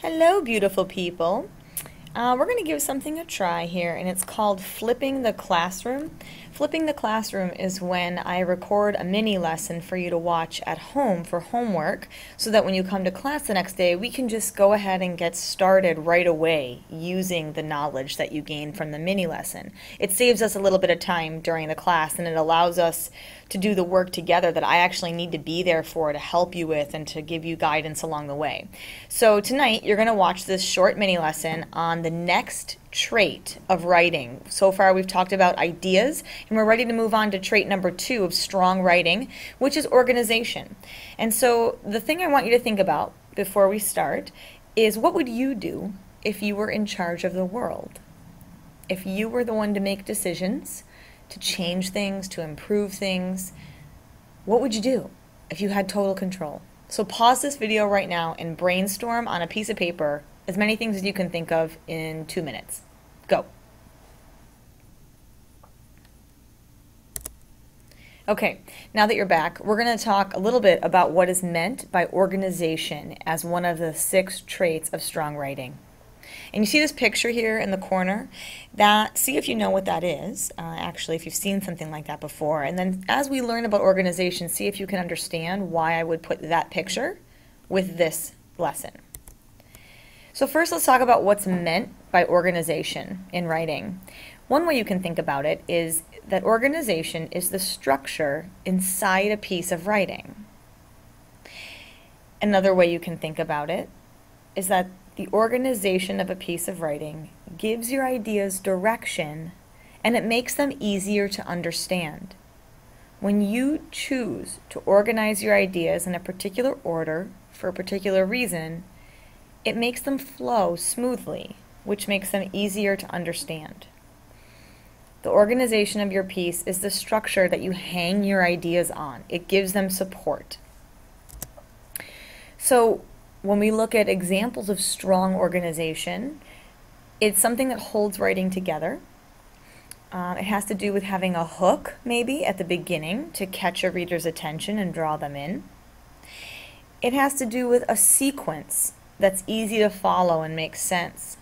Hello, beautiful people. We're going to give something a try here, and it's called flipping the classroom. Flipping the classroom is when I record a mini lesson for you to watch at home for homework, so that when you come to class the next day, we can just go ahead and get started right away using the knowledge that you gain from the mini lesson. It saves us a little bit of time during the class, and it allows us to do the work together that I actually need to be there for to help you with and to give you guidance along the way. So tonight you're going to watch this short mini lesson on the next trait of writing. So far we've talked about ideas, and we're ready to move on to trait number 2 of strong writing, which is organization. And so the thing I want you to think about before we start is, what would you do if you were in charge of the world? If you were the one to make decisions, to change things, to improve things, what would you do if you had total control? So pause this video right now and brainstorm on a piece of paper as many things as you can think of in 2 minutes. Go. Okay, now that you're back, we're going to talk a little bit about what is meant by organization as one of the 6 traits of strong writing. And you see this picture here in the corner? See if you know what that is, actually, if you've seen something like that before. And then as we learn about organization, see if you can understand why I would put that picture with this lesson. So first, let's talk about what's meant by organization in writing. One way you can think about it is that organization is the structure inside a piece of writing. Another way you can think about it is that the organization of a piece of writing gives your ideas direction, and it makes them easier to understand. When you choose to organize your ideas in a particular order for a particular reason, it makes them flow smoothly, which makes them easier to understand. The organization of your piece is the structure that you hang your ideas on. It gives them support. So when we look at examples of strong organization, it's something that holds writing together. It has to do with having a hook, maybe, at the beginning to catch a reader's attention and draw them in. It has to do with a sequence that's easy to follow and makes sense.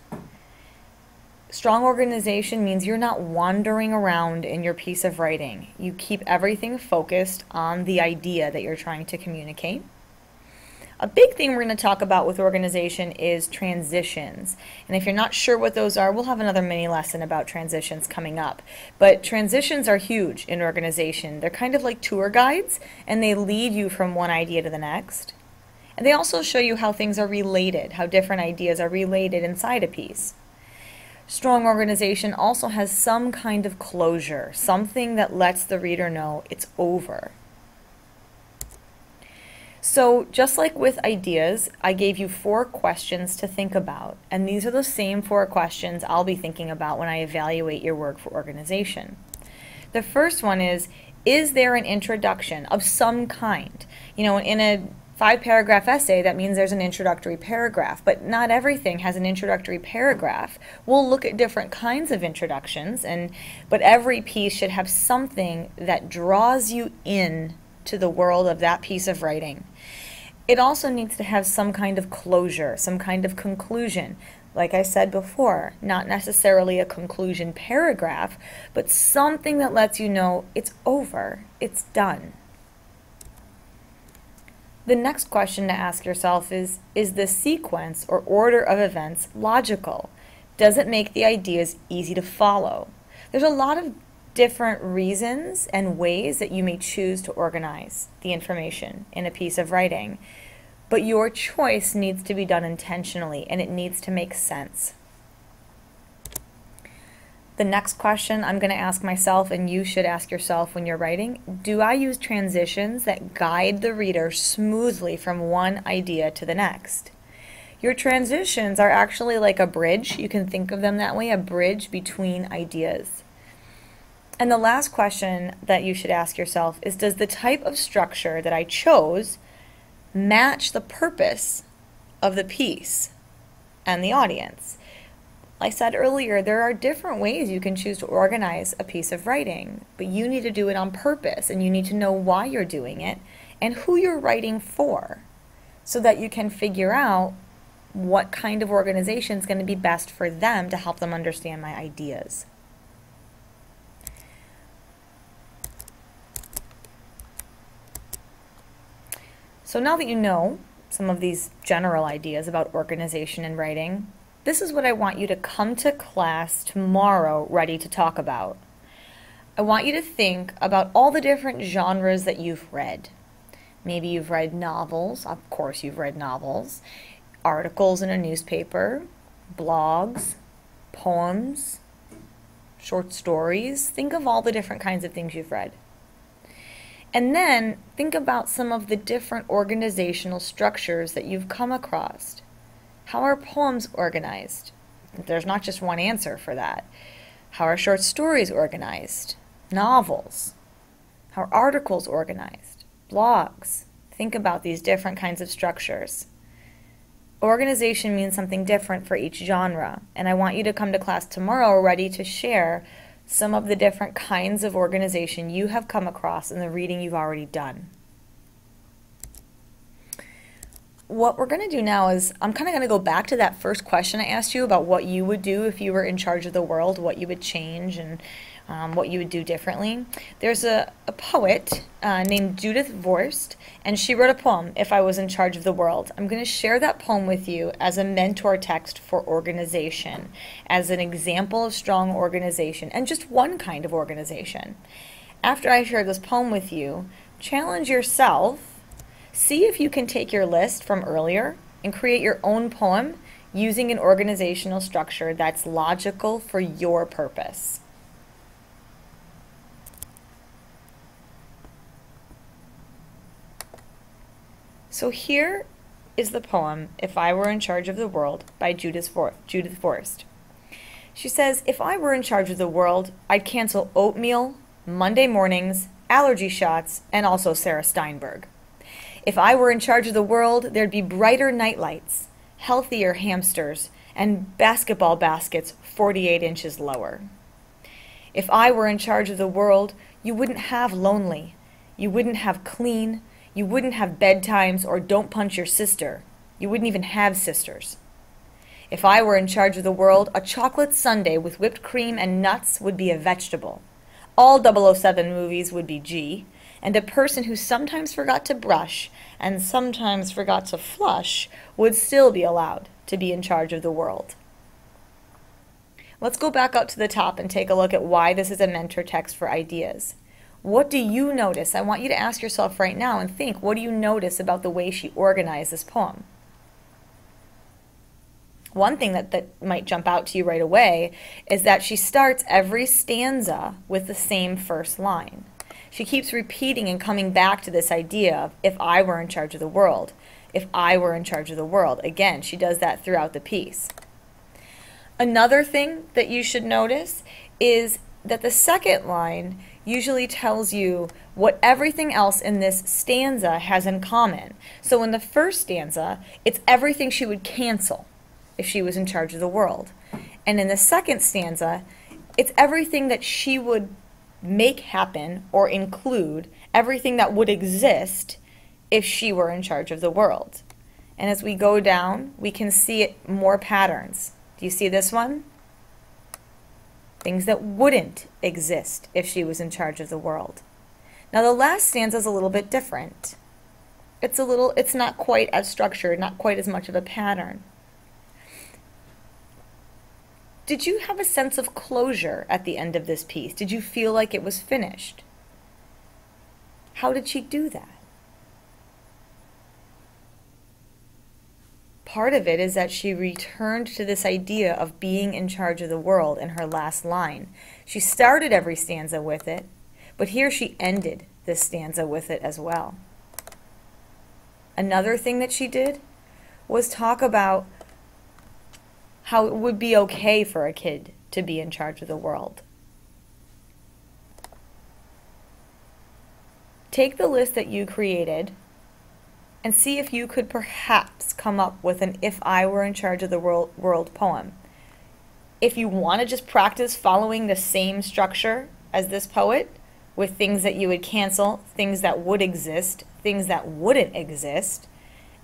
Strong organization means you're not wandering around in your piece of writing. You keep everything focused on the idea that you're trying to communicate. A big thing we're going to talk about with organization is transitions. And if you're not sure what those are, we'll have another mini lesson about transitions coming up. But transitions are huge in organization. They're kind of like tour guides, and they lead you from one idea to the next. And they also show you how things are related, how different ideas are related inside a piece. Strong organization also has some kind of closure, something that lets the reader know it's over. So just like with ideas, I gave you 4 questions to think about, and these are the same 4 questions I'll be thinking about when I evaluate your work for organization. The first one is there an introduction of some kind? You know, in a 5-paragraph essay, that means there's an introductory paragraph, but not everything has an introductory paragraph. We'll look at different kinds of introductions, but every piece should have something that draws you in to the world of that piece of writing. It also needs to have some kind of closure, some kind of conclusion. Like I said before, not necessarily a conclusion paragraph, but something that lets you know it's over, it's done. The next question to ask yourself is the sequence or order of events logical? Does it make the ideas easy to follow? There's a lot of different reasons and ways that you may choose to organize the information in a piece of writing, but your choice needs to be done intentionally, and it needs to make sense. The next question I'm going to ask myself, and you should ask yourself when you're writing, do I use transitions that guide the reader smoothly from one idea to the next? Your transitions are actually like a bridge. You can think of them that way, a bridge between ideas. And the last question that you should ask yourself is, does the type of structure that I chose match the purpose of the piece and the audience? Like I said earlier, there are different ways you can choose to organize a piece of writing, but you need to do it on purpose, and you need to know why you're doing it and who you're writing for, so that you can figure out what kind of organization is going to be best for them to help them understand my ideas. So now that you know some of these general ideas about organization and writing, this is what I want you to come to class tomorrow ready to talk about. I want you to think about all the different genres that you've read. Maybe you've read novels, of course you've read novels, articles in a newspaper, blogs, poems, short stories. Think of all the different kinds of things you've read. And then think about some of the different organizational structures that you've come across. How are poems organized? There's not just one answer for that. How are short stories organized? Novels? How are articles organized? Blogs? Think about these different kinds of structures. Organization means something different for each genre, and I want you to come to class tomorrow ready to share some of the different kinds of organization you have come across in the reading you've already done. What we're going to do now is I'm kind of going to go back to that first question I asked you about what you would do if you were in charge of the world, what you would change and what you would do differently. There's a poet named Judith Forest, and she wrote a poem, If I Was in Charge of the World. I'm going to share that poem with you as a mentor text for organization, as an example of strong organization, and just one kind of organization. After I share this poem with you, challenge yourself. See if you can take your list from earlier and create your own poem using an organizational structure that's logical for your purpose. So here is the poem, If I Were in Charge of the World, by Judith Forest. She says, if I were in charge of the world, I'd cancel oatmeal, Monday mornings, allergy shots, and also Sarah Steinberg. If I were in charge of the world, there'd be brighter nightlights, healthier hamsters, and basketball baskets 48 inches lower. If I were in charge of the world, you wouldn't have lonely, you wouldn't have clean, you wouldn't have bedtimes or don't punch your sister. You wouldn't even have sisters. If I were in charge of the world, a chocolate sundae with whipped cream and nuts would be a vegetable. All 007 movies would be G, and a person who sometimes forgot to brush and sometimes forgot to flush would still be allowed to be in charge of the world. Let's go back up to the top and take a look at why this is a mentor text for ideas. What do you notice? I want you to ask yourself right now and think, what do you notice about the way she organized this poem? One thing that might jump out to you right away is that she starts every stanza with the same first line. She keeps repeating and coming back to this idea of, if I were in charge of the world, if I were in charge of the world. Again, she does that throughout the piece. Another thing that you should notice is that the second line usually tells you what everything else in this stanza has in common. So in the first stanza, it's everything she would cancel if she was in charge of the world. And in the second stanza, it's everything that she would make happen or include, everything that would exist if she were in charge of the world. And as we go down, we can see more patterns. Do you see this one? Things that wouldn't exist if she was in charge of the world. Now the last stanza is a little bit different. It's not quite as structured, not quite as much of a pattern. Did you have a sense of closure at the end of this piece? Did you feel like it was finished? How did she do that? Part of it is that she returned to this idea of being in charge of the world in her last line. She started every stanza with it, but here she ended this stanza with it as well. Another thing that she did was talk about how it would be okay for a kid to be in charge of the world. Take the list that you created and see if you could perhaps come up with an If I Were in Charge of the World poem. If you want to just practice following the same structure as this poet, with things that you would cancel, things that would exist, things that wouldn't exist,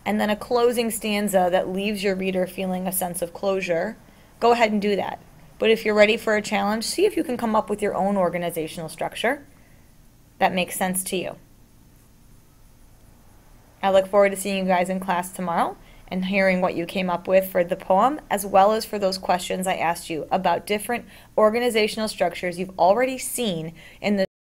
and then a closing stanza that leaves your reader feeling a sense of closure, go ahead and do that. But if you're ready for a challenge, see if you can come up with your own organizational structure that makes sense to you. I look forward to seeing you guys in class tomorrow and hearing what you came up with for the poem, as well as for those questions I asked you about different organizational structures you've already seen in the